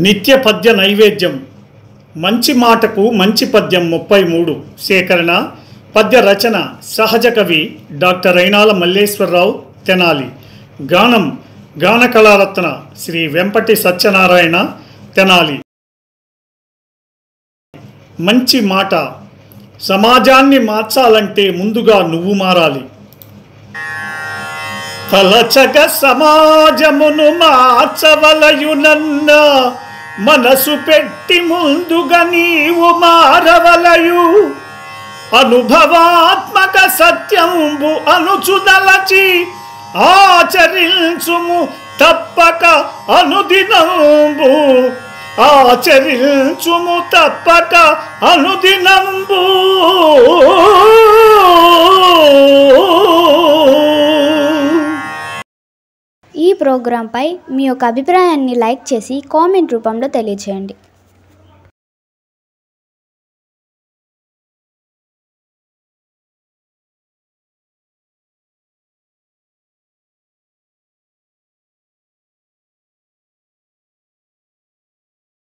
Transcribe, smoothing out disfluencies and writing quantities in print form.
నిత్య పద్య నైవేద్యం మంచి మాటకు మంచి పద్యం 33 సేకరణ పద్య రచన సహజ కవి డాక్టర్ రైనాల మల్లేశ్వరరావు తెనాలి గానం గాన కళారత్న శ్రీ వెంపటి సత్యనారాయణ తెనాలి మంచి మాట సమాజాన్ని మార్చాలంటే ముందుగా నువ్వు మారాలి తలచక సమాజమును మార్చవలయునన్న మనసు పెట్టి ముందుగా నీవు మారవలయు అనుభవాత్మక సత్యంబు అనుచుదలచి ఆచరించుము తప్పక అనుదినంబు ఆచరించుము తప్పక అనుదినంబు। ఈ ప్రోగ్రాంపై మీ యొక్క అభిప్రాయాన్ని లైక్ చేసి కామెంట్ రూపంలో తెలియజేయండి।